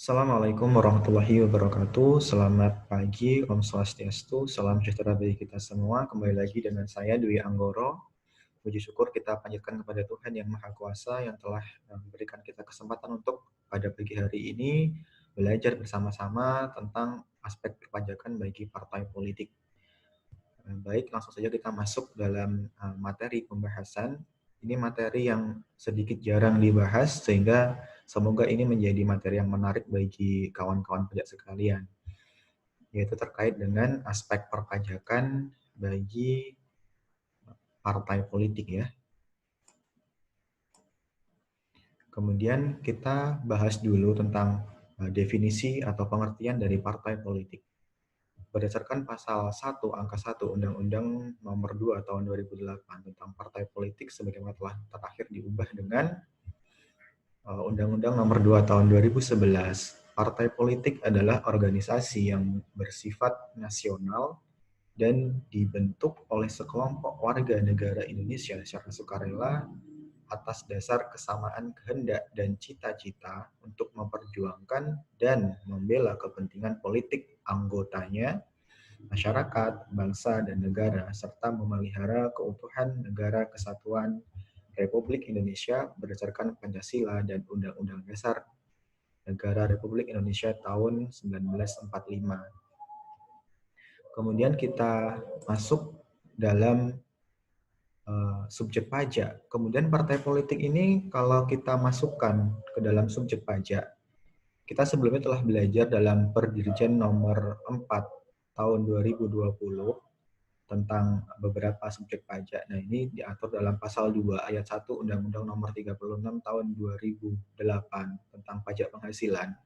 Assalamualaikum warahmatullahi wabarakatuh. Selamat pagi, Om Swastiastu, salam sejahtera bagi kita semua. Kembali lagi dengan saya Dwi Anggoro. Puji syukur kita panjatkan kepada Tuhan Yang Maha Kuasa yang telah memberikan kita kesempatan untuk pada pagi hari ini belajar bersama-sama tentang aspek perpajakan bagi partai politik. Baik, langsung saja kita masuk dalam materi pembahasan. Ini materi yang sedikit jarang dibahas, sehingga semoga ini menjadi materi yang menarik bagi kawan-kawan pajak sekalian, yaitu terkait dengan aspek perpajakan bagi partai politik ya. Kemudian kita bahas dulu tentang definisi atau pengertian dari partai politik. Berdasarkan pasal 1 angka 1 Undang-Undang Nomor 2 Tahun 2008 tentang partai politik sebagaimana telah terakhir diubah dengan Undang-Undang Nomor 2 Tahun 2011, partai politik adalah organisasi yang bersifat nasional dan dibentuk oleh sekelompok warga negara Indonesia secara sukarela atas dasar kesamaan kehendak dan cita-cita untuk memperjuangkan dan membela kepentingan politik anggotanya, masyarakat, bangsa, dan negara, serta memelihara keutuhan negara kesatuan Republik Indonesia berdasarkan Pancasila dan Undang-Undang Dasar Negara Republik Indonesia tahun 1945. Kemudian kita masuk dalam subjek pajak. Kemudian partai politik ini kalau kita masukkan ke dalam subjek pajak, kita sebelumnya telah belajar dalam Perdirjen nomor 4 tahun 2020 tentang beberapa subjek pajak. Nah, ini diatur dalam pasal 2 ayat 1 Undang-Undang nomor 36 tahun 2008 tentang pajak penghasilan.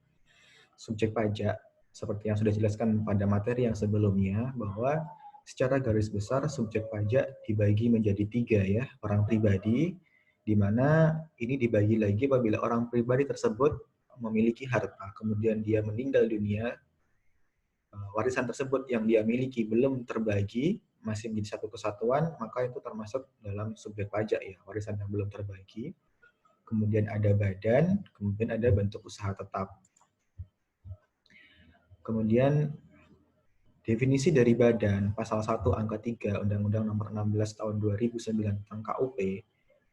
Subjek pajak, seperti yang sudah dijelaskan pada materi yang sebelumnya, bahwa secara garis besar subjek pajak dibagi menjadi 3 ya, orang pribadi, di mana ini dibagi lagi apabila orang pribadi tersebut memiliki harta, kemudian dia meninggal dunia, warisan tersebut yang dia miliki belum terbagi, masih menjadi satu kesatuan, maka itu termasuk dalam subjek pajak ya, warisan yang belum terbagi. Kemudian ada badan, kemudian ada bentuk usaha tetap. Kemudian definisi dari badan, pasal 1 angka 3 Undang-Undang Nomor 16 Tahun 2009 tentang KUP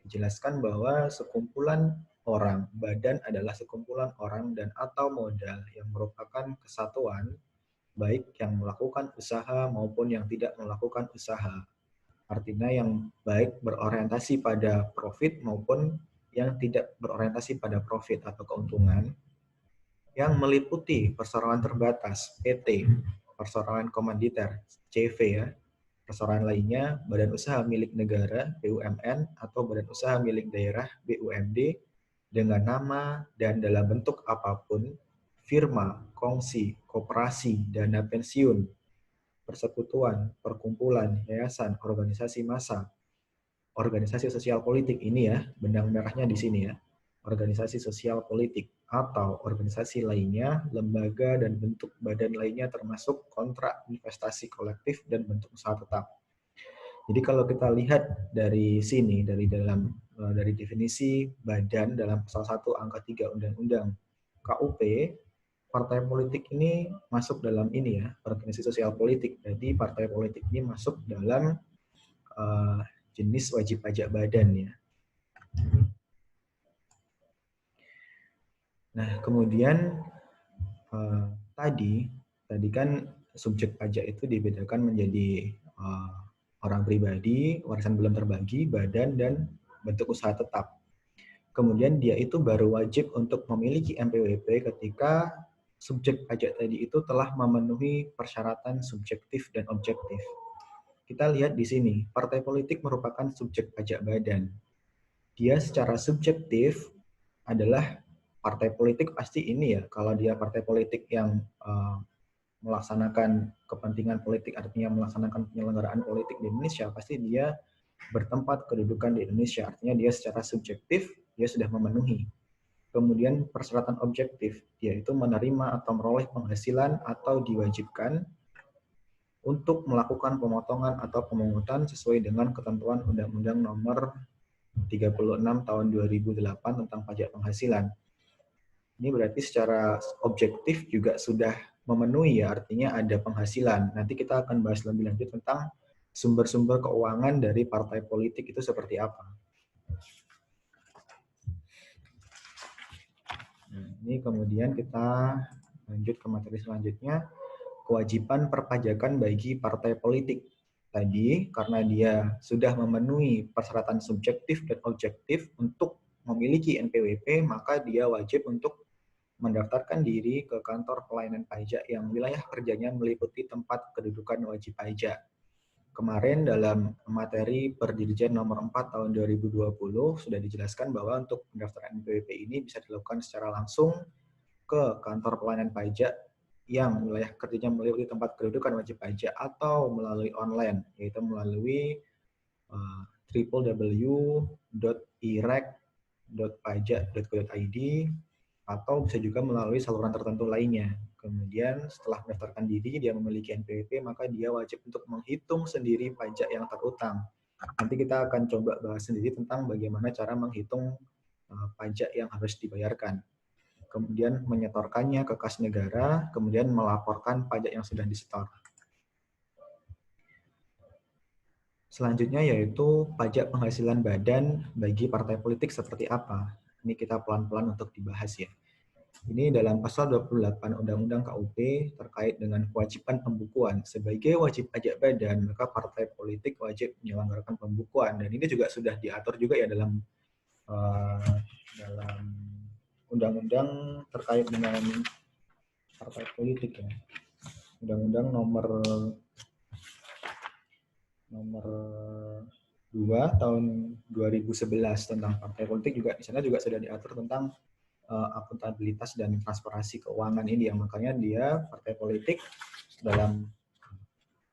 dijelaskan bahwa sekumpulan orang, badan adalah sekumpulan orang dan atau modal yang merupakan kesatuan baik yang melakukan usaha maupun yang tidak melakukan usaha. Artinya yang baik berorientasi pada profit maupun yang tidak berorientasi pada profit atau keuntungan, yang meliputi perseroan terbatas PT, perseroan komanditer CV ya, perseroan lainnya badan usaha milik negara BUMN atau badan usaha milik daerah BUMD dengan nama dan dalam bentuk apapun, firma, kongsi, koperasi, dana pensiun, persekutuan, perkumpulan, yayasan, organisasi massa, organisasi sosial politik ini ya, benang merahnya di sini ya, organisasi sosial politik atau organisasi lainnya, lembaga dan bentuk badan lainnya termasuk kontrak investasi kolektif dan bentuk usaha tetap. Jadi kalau kita lihat dari sini, dari definisi badan dalam pasal 1 angka 3 Undang-Undang KUP, partai politik ini masuk dalam ini ya, organisasi sosial politik. Jadi partai politik ini masuk dalam jenis wajib pajak badan ya. Nah, kemudian tadi kan subjek pajak itu dibedakan menjadi orang pribadi, warisan belum terbagi, badan, dan bentuk usaha tetap. Kemudian dia itu baru wajib untuk memiliki NPWP ketika subjek pajak tadi itu telah memenuhi persyaratan subjektif dan objektif. Kita lihat di sini, partai politik merupakan subjek pajak badan. Dia secara subjektif adalah partai politik pasti ini ya, kalau dia partai politik yang melaksanakan kepentingan politik, artinya melaksanakan penyelenggaraan politik di Indonesia, pasti dia bertempat kedudukan di Indonesia, artinya dia secara subjektif, dia sudah memenuhi. Kemudian persyaratan objektif, yaitu menerima atau meroleh penghasilan atau diwajibkan untuk melakukan pemotongan atau pemungutan sesuai dengan ketentuan Undang-Undang Nomor 36 Tahun 2008 tentang pajak penghasilan. Ini berarti secara objektif juga sudah memenuhi ya, artinya ada penghasilan. Nanti kita akan bahas lebih lanjut tentang sumber-sumber keuangan dari partai politik itu seperti apa. Nah, ini kemudian kita lanjut ke materi selanjutnya, kewajiban perpajakan bagi partai politik. Tadi, karena dia sudah memenuhi persyaratan subjektif dan objektif untuk memiliki NPWP, maka dia wajib untuk mendaftarkan diri ke kantor pelayanan pajak yang wilayah kerjanya meliputi tempat kedudukan wajib pajak. Kemarin dalam materi Perdirjen nomor 4 tahun 2020 sudah dijelaskan bahwa untuk pendaftaran NPWP ini bisa dilakukan secara langsung ke kantor pelayanan pajak yang wilayah kerjanya meliputi tempat kedudukan wajib pajak atau melalui online, yaitu melalui www.irek.pajak.go.id atau bisa juga melalui saluran tertentu lainnya. Kemudian setelah mendaftarkan diri, dia memiliki NPWP, maka dia wajib untuk menghitung sendiri pajak yang terutang. Nanti kita akan coba bahas sendiri tentang bagaimana cara menghitung pajak yang harus dibayarkan. Kemudian menyetorkannya ke kas negara, kemudian melaporkan pajak yang sudah disetor. Selanjutnya yaitu pajak penghasilan badan bagi partai politik seperti apa. Ini kita pelan-pelan untuk dibahas ya. Ini dalam pasal 28 Undang-Undang KUP terkait dengan kewajiban pembukuan. Sebagai wajib pajak badan, maka partai politik wajib menyelenggarakan pembukuan. Dan ini juga sudah diatur juga ya dalam undang-undang terkait dengan partai politik ya. Undang-undang nomor 2 tahun 2011 tentang partai politik juga di sana juga sudah diatur tentang akuntabilitas dan transparansi keuangan ini yang makanya dia partai politik dalam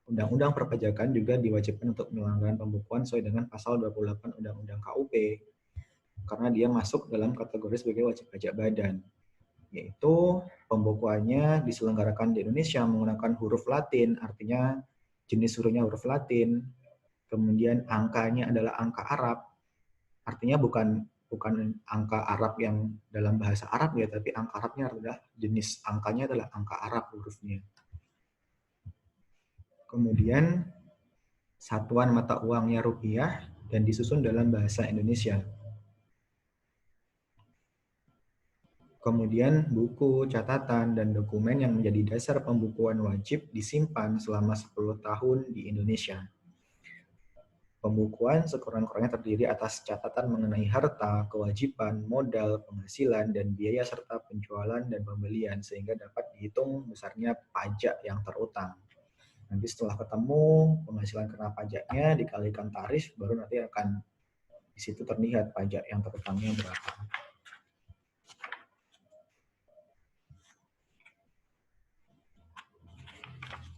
undang-undang perpajakan juga diwajibkan untuk menyelenggarkan pembukuan sesuai dengan pasal 28 Undang-Undang KUP karena dia masuk dalam kategori sebagai wajib pajak badan, yaitu pembukuannya diselenggarakan di Indonesia menggunakan huruf Latin, artinya jenis hurufnya huruf Latin, kemudian angkanya adalah angka Arab, artinya bukan angka Arab yang dalam bahasa Arab ya, tapi angka Arabnya adalah jenis angkanya adalah angka Arab hurufnya. Kemudian satuan mata uangnya rupiah dan disusun dalam bahasa Indonesia. Kemudian buku, catatan, dan dokumen yang menjadi dasar pembukuan wajib disimpan selama 10 tahun di Indonesia. Pembukuan sekurang-kurangnya terdiri atas catatan mengenai harta, kewajiban, modal, penghasilan, dan biaya serta penjualan dan pembelian sehingga dapat dihitung besarnya pajak yang terutang. Nanti setelah ketemu penghasilan kena pajaknya dikalikan tarif, baru nanti akan di situ terlihat pajak yang terutangnya berapa.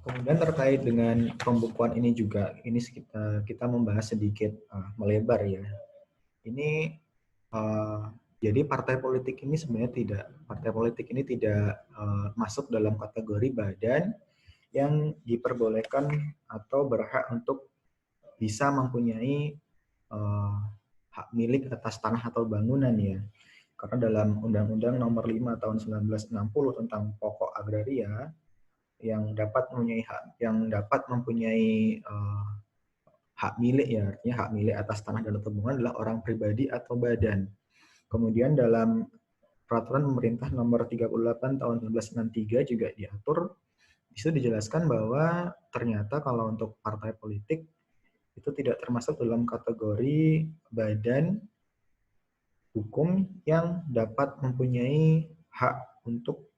Kemudian terkait dengan pembukuan ini juga, ini kita membahas sedikit melebar ya. Ini jadi partai politik ini sebenarnya tidak masuk dalam kategori badan yang diperbolehkan atau berhak untuk bisa mempunyai hak milik atas tanah atau bangunan ya. Karena dalam Undang-Undang Nomor 5 Tahun 1960 tentang pokok agraria yang dapat mempunyai hak milik ya, artinya hak milik atas tanah dan bangunan adalah orang pribadi atau badan. Kemudian dalam Peraturan Pemerintah Nomor 38 Tahun 1963 juga diatur, itu dijelaskan bahwa ternyata kalau untuk partai politik itu tidak termasuk dalam kategori badan hukum yang dapat mempunyai hak untuk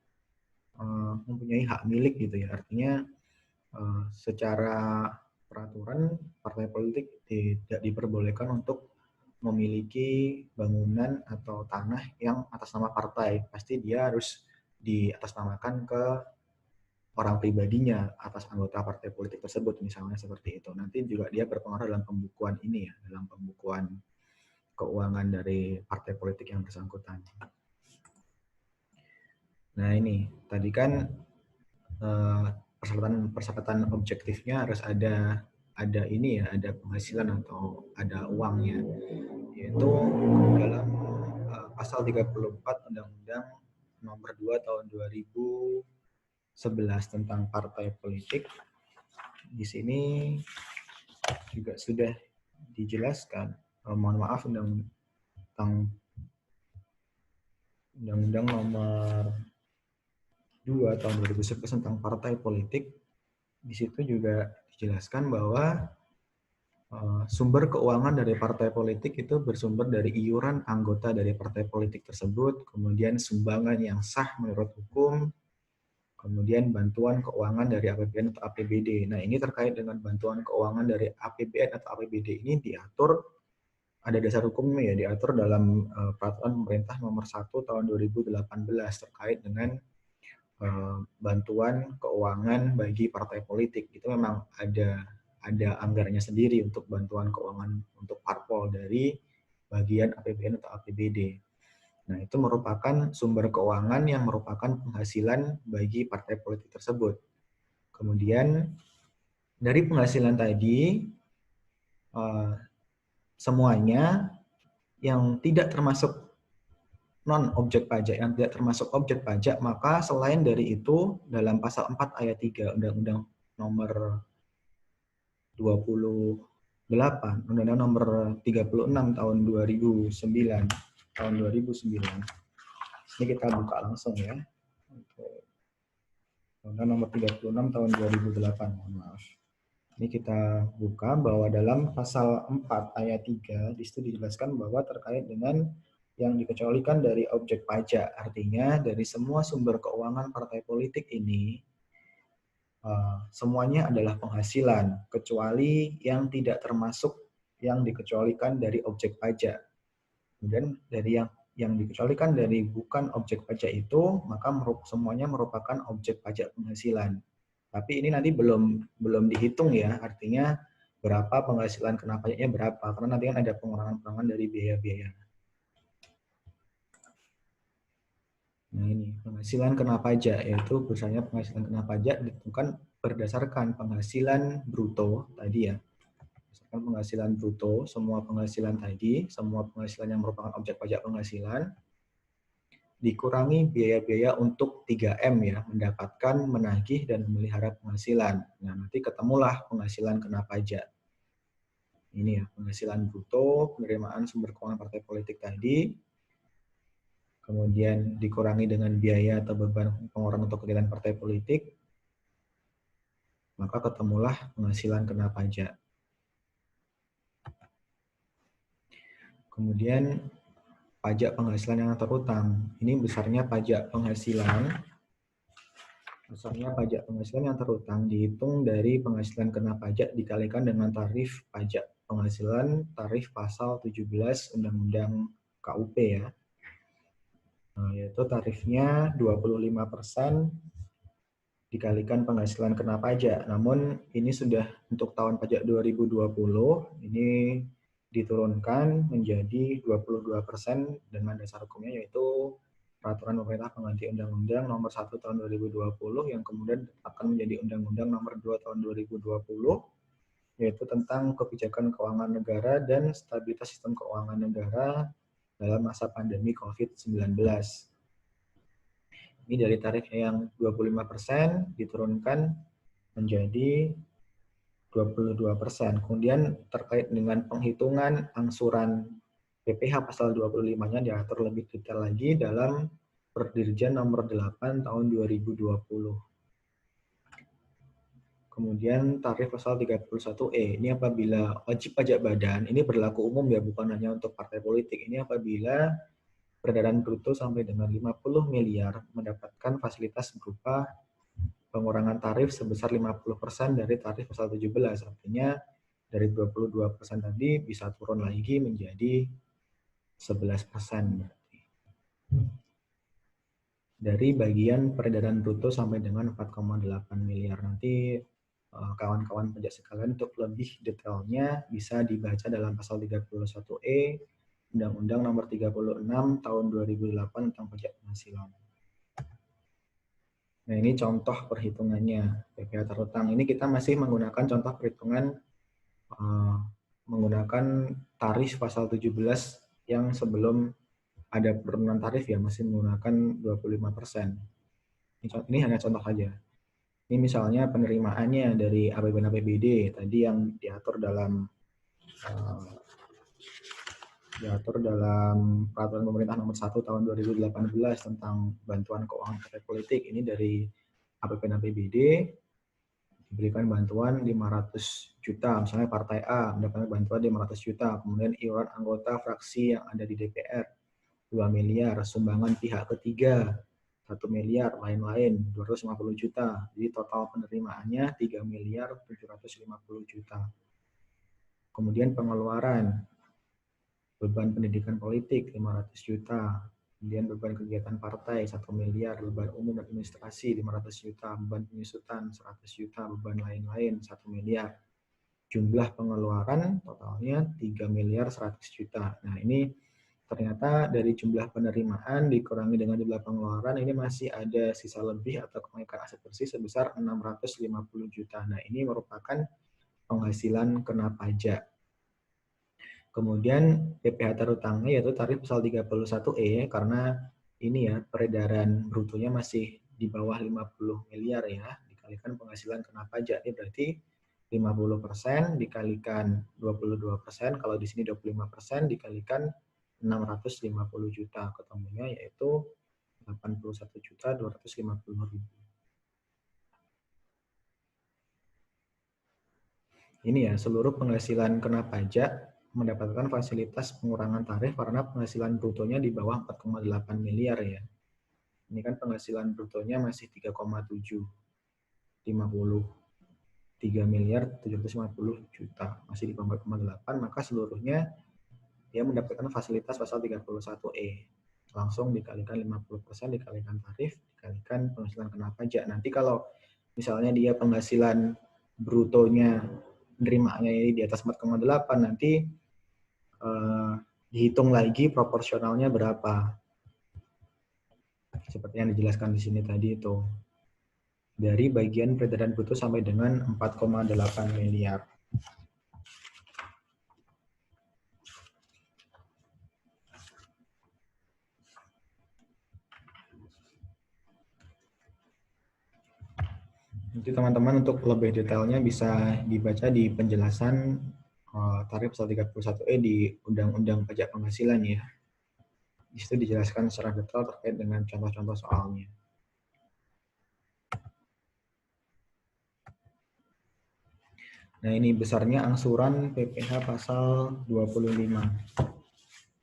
mempunyai hak milik gitu ya. Artinya secara peraturan partai politik tidak diperbolehkan untuk memiliki bangunan atau tanah yang atas nama partai. Pasti dia harus diatasnamakan ke orang pribadinya atas anggota partai politik tersebut misalnya seperti itu. Nanti juga dia berpengaruh dalam pembukuan ini ya, dalam pembukuan keuangan dari partai politik yang bersangkutan. Nah ini tadi kan persyaratan objektifnya harus ada ini ya, ada penghasilan atau ada uangnya, yaitu dalam pasal 34 Undang-Undang nomor 2 tahun 2011 tentang partai politik. Di sini juga sudah dijelaskan, mohon maaf, Undang-Undang nomor 2 tahun 2011 tentang partai politik. Di situ juga dijelaskan bahwa sumber keuangan dari partai politik itu bersumber dari iuran anggota dari partai politik tersebut, kemudian sumbangan yang sah menurut hukum, kemudian bantuan keuangan dari APBN atau APBD. Nah, ini terkait dengan bantuan keuangan dari APBN atau APBD ini diatur, ada dasar hukumnya ya, diatur dalam Peraturan Pemerintah Nomor 1 Tahun 2018 terkait dengan bantuan keuangan bagi partai politik. Itu memang ada anggarannya sendiri untuk bantuan keuangan untuk parpol dari bagian APBN atau APBD. Nah, itu merupakan sumber keuangan yang merupakan penghasilan bagi partai politik tersebut. Kemudian dari penghasilan tadi, semuanya yang tidak termasuk non-objek pajak, yang tidak termasuk objek pajak, maka selain dari itu, dalam pasal 4 ayat 3 Undang-Undang nomor 28, Undang-Undang nomor 36 tahun 2009, Ini kita buka langsung ya. Undang-Undang nomor 36 tahun 2008, mohon maaf. Ini kita buka bahwa dalam pasal 4 ayat 3, di situ dijelaskan bahwa terkait dengan yang dikecualikan dari objek pajak, artinya dari semua sumber keuangan partai politik ini, semuanya adalah penghasilan, kecuali yang tidak termasuk yang dikecualikan dari objek pajak. Kemudian dari yang dikecualikan dari bukan objek pajak itu, maka semuanya merupakan objek pajak penghasilan. Tapi ini nanti belum dihitung ya, artinya berapa penghasilan kena pajaknya berapa, karena nanti kan ada pengurangan-pengurangan dari biaya-biaya. Nah ini, penghasilan kena pajak, yaitu misalnya penghasilan kena pajak ditentukan berdasarkan penghasilan bruto tadi ya. Berdasarkan penghasilan bruto, semua penghasilan tadi, semua penghasilan yang merupakan objek pajak penghasilan, dikurangi biaya-biaya untuk 3M ya, mendapatkan, menagih, dan memelihara penghasilan. Nah nanti ketemulah penghasilan kena pajak. Ini ya, penghasilan bruto, penerimaan sumber keuangan partai politik tadi, kemudian dikurangi dengan biaya atau beban pengeluaran untuk kegiatan partai politik, maka ketemulah penghasilan kena pajak. Kemudian pajak penghasilan yang terutang. Ini besarnya pajak penghasilan. Besarnya pajak penghasilan yang terutang dihitung dari penghasilan kena pajak dikalikan dengan tarif pajak penghasilan, tarif pasal 17 Undang-Undang KUP ya. Nah, yaitu tarifnya 25% dikalikan penghasilan kena pajak. Namun ini sudah untuk tahun pajak 2020, ini diturunkan menjadi 22% dengan dasar hukumnya yaitu Peraturan Pemerintah Pengganti Undang-Undang Nomor 1 Tahun 2020 yang kemudian akan menjadi Undang-Undang Nomor 2 Tahun 2020, yaitu tentang kebijakan keuangan negara dan stabilitas sistem keuangan negara dalam masa pandemi COVID-19. Ini dari tarif yang 25% diturunkan menjadi 22%. Kemudian terkait dengan penghitungan angsuran PPh pasal 25-nya diatur lebih detail lagi dalam Perdirjen nomor 8 tahun 2020. Kemudian tarif pasal 31E, ini apabila wajib pajak badan, ini berlaku umum ya, bukan hanya untuk partai politik. Ini apabila peredaran bruto sampai dengan 50 miliar mendapatkan fasilitas berupa pengurangan tarif sebesar 50% dari tarif pasal 17. Artinya dari 22% tadi bisa turun lagi menjadi 11%. Dari bagian peredaran bruto sampai dengan 4,8 miliar. Nanti kawan-kawan pajak sekalian untuk lebih detailnya bisa dibaca dalam pasal 31E Undang-Undang Nomor 36 Tahun 2008 tentang pajak penghasilan. Nah, ini contoh perhitungannya PPh terutang. Ini kita masih menggunakan contoh perhitungan menggunakan tarif pasal 17 yang sebelum ada penurunan tarif ya masih menggunakan 25%. Ini hanya contoh saja. Ini misalnya penerimaannya dari APBN APBD tadi yang diatur dalam Peraturan Pemerintah Nomor 1 Tahun 2018 tentang bantuan keuangan partai politik. Ini dari APBN APBD diberikan bantuan 500 juta, misalnya Partai A mendapatkan bantuan 500 juta, kemudian iuran anggota fraksi yang ada di DPR 2 miliar, sumbangan pihak ketiga 1 miliar, lain-lain 250 juta. Jadi total penerimaannya 3 miliar 750 juta. Kemudian pengeluaran beban pendidikan politik 500 juta, kemudian beban kegiatan partai 1 miliar, beban umum dan administrasi 500 juta, beban penyusutan 100 juta, beban lain-lain 1 miliar. Jumlah pengeluaran totalnya 3 miliar 100 juta. Nah, ini ternyata dari jumlah penerimaan dikurangi dengan jumlah pengeluaran ini masih ada sisa lebih atau kenaikan aset bersih sebesar 650 juta. Nah, ini merupakan penghasilan kena pajak. Kemudian PPh terutangnya yaitu tarif pasal 31E karena ini ya peredaran brutonya masih di bawah 50 miliar ya, dikalikan penghasilan kena pajak ini berarti 50% dikalikan 22%, kalau di sini 25% dikalikan 650 juta, ketemunya yaitu 81.250.000. Ini ya, seluruh penghasilan kena pajak mendapatkan fasilitas pengurangan tarif karena penghasilan brutonya di bawah 4,8 miliar ya. Ini kan penghasilan brutonya masih 3,7, 3 miliar 750 juta, masih di bawah 4,8, maka seluruhnya dia mendapatkan fasilitas pasal 31E. Langsung dikalikan 50%, dikalikan tarif, dikalikan penghasilan kena pajak. Nanti kalau misalnya dia penghasilan brutonya penerimaannya di atas 4,8, nanti dihitung lagi proporsionalnya berapa. Seperti yang dijelaskan di sini tadi itu. Dari bagian peredaran bruto sampai dengan 4,8 miliar. Nanti teman-teman untuk lebih detailnya bisa dibaca di penjelasan tarif pasal 31E di Undang-Undang Pajak Penghasilan ya. Di situ dijelaskan secara detail terkait dengan contoh-contoh soalnya. Nah, ini besarnya angsuran PPh pasal 25.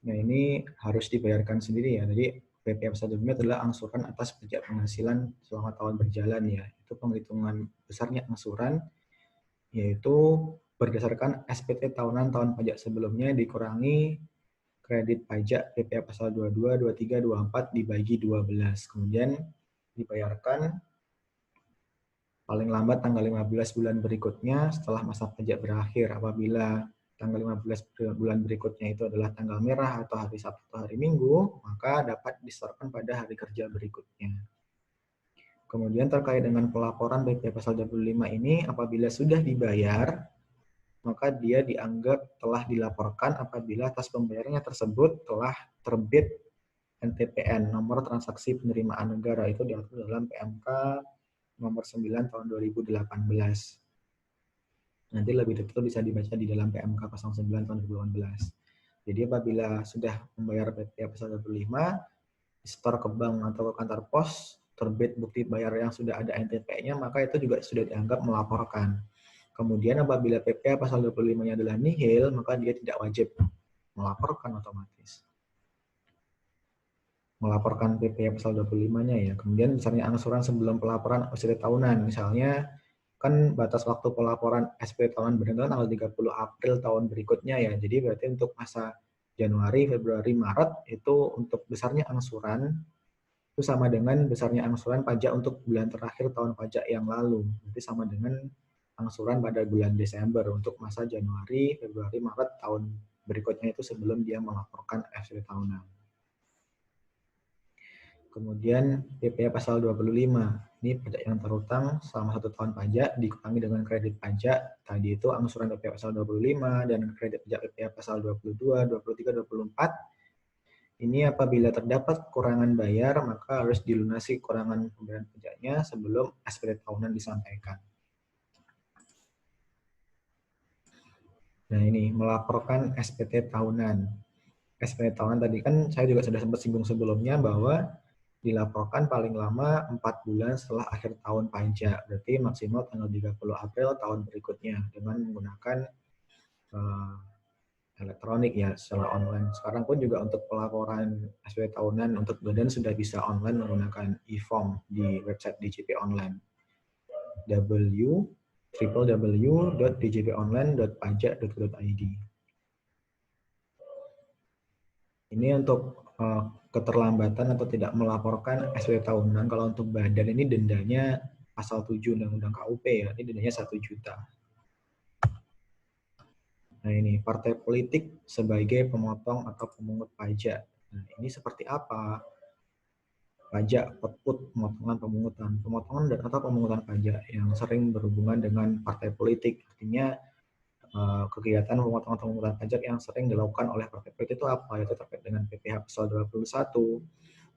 Nah, ini harus dibayarkan sendiri ya. Jadi PPh pasal 25 adalah angsuran atas pajak penghasilan selama tahun berjalan ya. Itu penghitungan besarnya angsuran yaitu berdasarkan SPT tahunan tahun pajak sebelumnya dikurangi kredit pajak PPh pasal 22, 23, 24 dibagi 12. Kemudian dibayarkan paling lambat tanggal 15 bulan berikutnya setelah masa pajak berakhir. Apabila tanggal 15 bulan berikutnya itu adalah tanggal merah atau hari Sabtu atau hari Minggu, maka dapat disetorkan pada hari kerja berikutnya. Kemudian terkait dengan pelaporan PPh pasal 25 ini, apabila sudah dibayar, maka dia dianggap telah dilaporkan apabila atas pembayarannya tersebut telah terbit NTPN, nomor transaksi penerimaan negara, itu diatur dalam PMK nomor 9 tahun 2018. Nanti lebih detail bisa dibaca di dalam PMK 09 tahun 2018. Jadi apabila sudah membayar PPh pasal 25, setor ke bank atau ke kantor pos, terbit bukti bayar yang sudah ada NTP-nya, maka itu juga sudah dianggap melaporkan. Kemudian apabila PPh pasal 25-nya adalah nihil, maka dia tidak wajib melaporkan otomatis. Melaporkan PPh pasal 25-nya ya. Kemudian misalnya angsuran sebelum pelaporan SPT tahunan, misalnya kan batas waktu pelaporan SPT tahunan benar tanggal 30 April tahun berikutnya ya. Jadi berarti untuk masa Januari, Februari, Maret itu untuk besarnya angsuran itu sama dengan besarnya angsuran pajak untuk bulan terakhir tahun pajak yang lalu. Nanti sama dengan angsuran pada bulan Desember untuk masa Januari, Februari, Maret tahun berikutnya itu sebelum dia melaporkan SPT tahunan. Kemudian PPh pasal 25. Ini pajak yang terutang selama 1 tahun pajak dikurangi dengan kredit pajak. Tadi itu angsuran PPh pasal 25 dan kredit pajak PPh pasal 22, 23, 24 Ini apabila terdapat kekurangan bayar, maka harus dilunasi kekurangan pembayaran pajaknya sebelum SPT tahunan disampaikan. Nah ini, melaporkan SPT tahunan. SPT tahunan tadi kan saya juga sudah sempat singgung sebelumnya bahwa dilaporkan paling lama 4 bulan setelah akhir tahun pajak. Berarti maksimal tanggal 30 April tahun berikutnya dengan menggunakan elektronik ya, secara online. Sekarang pun juga untuk pelaporan SPT tahunan untuk badan sudah bisa online menggunakan e-form di website DJP Online. www.djponline.pajak.go.id. Ini untuk keterlambatan atau tidak melaporkan SPT tahunan. Kalau untuk badan ini dendanya pasal 7 Undang-Undang KUP ya, ini dendanya 1 juta. Nah ini, partai politik sebagai pemotong atau pemungut pajak. Nah ini seperti apa? Pajak, output, pemotongan, pemungutan. Pemotongan dan atau pemungutan pajak yang sering berhubungan dengan partai politik. Artinya kegiatan pemotongan pemungutan pajak yang sering dilakukan oleh partai politik itu apa? Yaitu terkait dengan PPh pasal 21,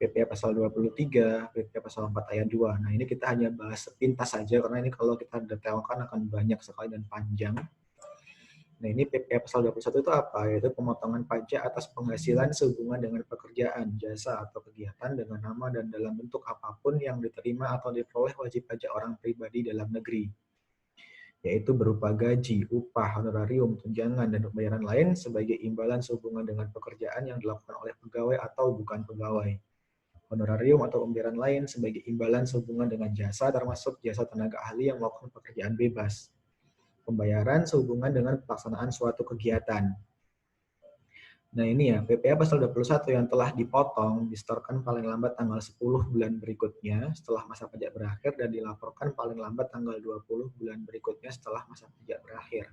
PPh pasal 23, PPh pasal 4 ayat 2. Nah ini kita hanya bahas sepintas saja karena ini kalau kita detailkan akan banyak sekali dan panjang. Nah ini PPh pasal 21 itu apa? Yaitu pemotongan pajak atas penghasilan sehubungan dengan pekerjaan, jasa, atau kegiatan dengan nama dan dalam bentuk apapun yang diterima atau diperoleh wajib pajak orang pribadi dalam negeri, yaitu berupa gaji, upah, honorarium, tunjangan, dan pembayaran lain sebagai imbalan sehubungan dengan pekerjaan yang dilakukan oleh pegawai atau bukan pegawai. Honorarium atau pembayaran lain sebagai imbalan sehubungan dengan jasa termasuk jasa tenaga ahli yang melakukan pekerjaan bebas. Pembayaran sehubungan dengan pelaksanaan suatu kegiatan. Nah ini ya, PPh pasal 21 yang telah dipotong disetorkan paling lambat tanggal 10 bulan berikutnya setelah masa pajak berakhir dan dilaporkan paling lambat tanggal 20 bulan berikutnya setelah masa pajak berakhir.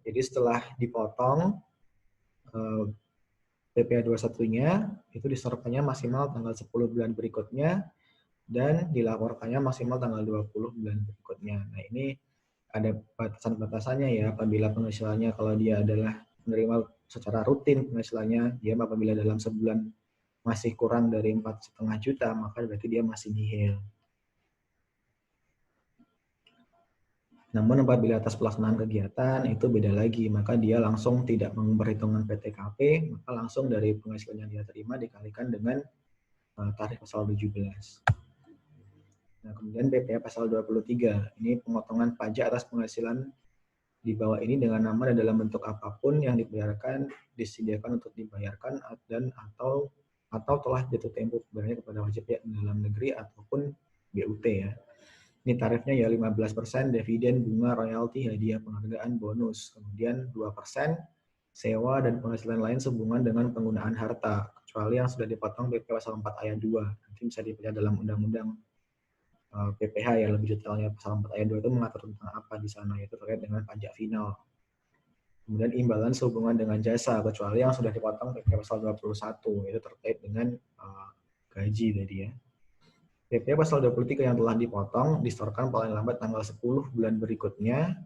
Jadi setelah dipotong, PPh 21-nya itu disetorkannya maksimal tanggal 10 bulan berikutnya dan dilaporkannya maksimal tanggal 20 bulan berikutnya. Nah ini ada batasan-batasannya ya, apabila penghasilannya kalau dia adalah menerima secara rutin penghasilannya, dia apabila dalam sebulan masih kurang dari 4,5 juta, maka berarti dia masih nihil. Namun apabila atas pelaksanaan kegiatan itu beda lagi, maka dia langsung tidak memperhitungkan PTKP, maka langsung dari penghasilan yang dia terima dikalikan dengan tarif pasal 17. Nah, kemudian PPh pasal 23, ini pemotongan pajak atas penghasilan di bawah ini dengan nama dan dalam bentuk apapun yang dibayarkan, disediakan untuk dibayarkan dan atau telah jatuh tempo pembayarannya kepada wajib pajak dalam negeri ataupun BUT ya. Ini tarifnya ya 15% dividen, bunga, royalti, hadiah, penghargaan, bonus. Kemudian 2% sewa dan penghasilan lain sehubungan dengan penggunaan harta, kecuali yang sudah dipotong PPh pasal 4 ayat 2. Nanti bisa dibaca dalam undang-undang PPh ya, lebih detailnya pasal 4 ayat 2 itu mengatur tentang apa di sana, yaitu terkait dengan pajak final. Kemudian imbalan sehubungan dengan jasa, kecuali yang sudah dipotong PPh pasal 21, yaitu terkait dengan gaji tadi ya. PPh pasal 23 yang telah dipotong disetorkan paling lambat tanggal 10 bulan berikutnya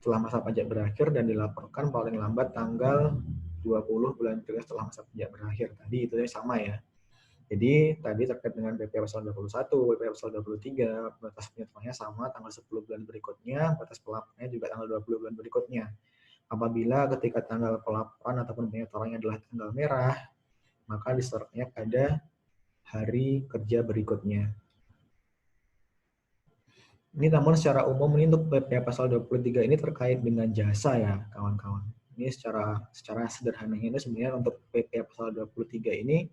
setelah masa pajak berakhir dan dilaporkan paling lambat tanggal 20 bulan berikutnya setelah masa pajak berakhir. Tadi itu sama ya. Jadi tadi terkait dengan PPh pasal 21, PPh pasal 23, batas penyetorannya sama tanggal 10 bulan berikutnya, batas pelaporannya juga tanggal 20 bulan berikutnya. Apabila ketika tanggal pelaporan ataupun penyetorannya adalah tanggal merah, maka disetorkannya pada hari kerja berikutnya. Ini namun secara umum ini untuk PPh pasal 23 ini terkait dengan jasa ya kawan-kawan. Ini secara sederhananya ini sebenarnya untuk PPh pasal 23 ini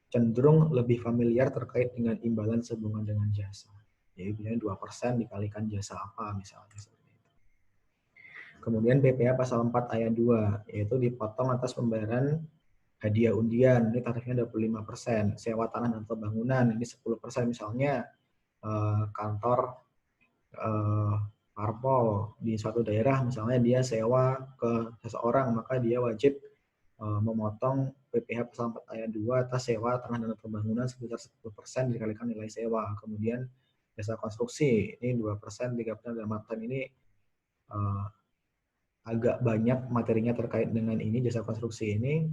cenderung lebih familiar terkait dengan imbalan sehubungan dengan jasa. Jadi biasanya 2% dikalikan jasa apa misalnya seperti itu. Kemudian PPh pasal 4 ayat 2 yaitu dipotong atas pembayaran hadiah undian, ini tarifnya 25%. Sewa tanah atau bangunan ini 10%, misalnya kantor parpol di suatu daerah misalnya dia sewa ke seseorang, maka dia wajib memotong PPh pasal 4 ayat 2 atas sewa tanah dan pembangunan sebesar 10% dikalikan nilai sewa. Kemudian jasa konstruksi ini 2%, 3%, dan 4% ini agak banyak materinya terkait dengan ini, jasa konstruksi ini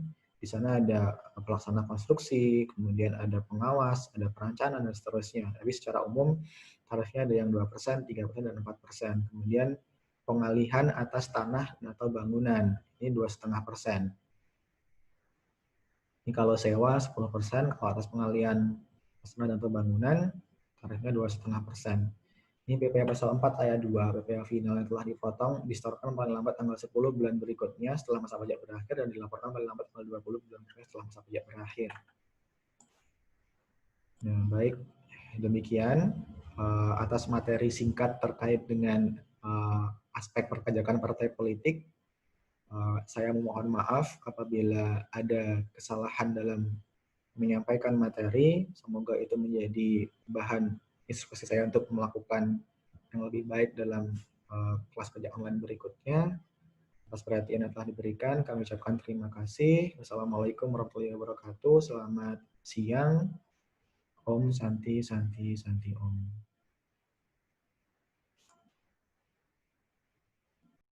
Di sana ada pelaksana konstruksi, kemudian ada pengawas, ada perencanaan, dan seterusnya. Tapi secara umum tarifnya ada yang 2%, 3%, dan 4%. Kemudian pengalihan atas tanah atau bangunan, ini 2,5%. Ini kalau sewa 10%, kalau atas pengalihan tanah atau bangunan, tarifnya 2,5%. Ini PPh pasal 4 ayat 2, PPh final yang telah dipotong disetorkan paling lambat tanggal 10 bulan berikutnya setelah masa pajak berakhir dan dilaporkan paling lambat tanggal 20 bulan berikutnya setelah masa pajak berakhir. Nah, baik, demikian atas materi singkat terkait dengan aspek perpajakan partai politik. Saya memohon maaf apabila ada kesalahan dalam menyampaikan materi. Semoga itu menjadi bahan instruksi saya untuk melakukan yang lebih baik dalam kelas pajak online berikutnya. Atas perhatian yang telah diberikan, kami ucapkan terima kasih. Wassalamualaikum warahmatullahi wabarakatuh. Selamat siang. Om Santi Santi Santi Om.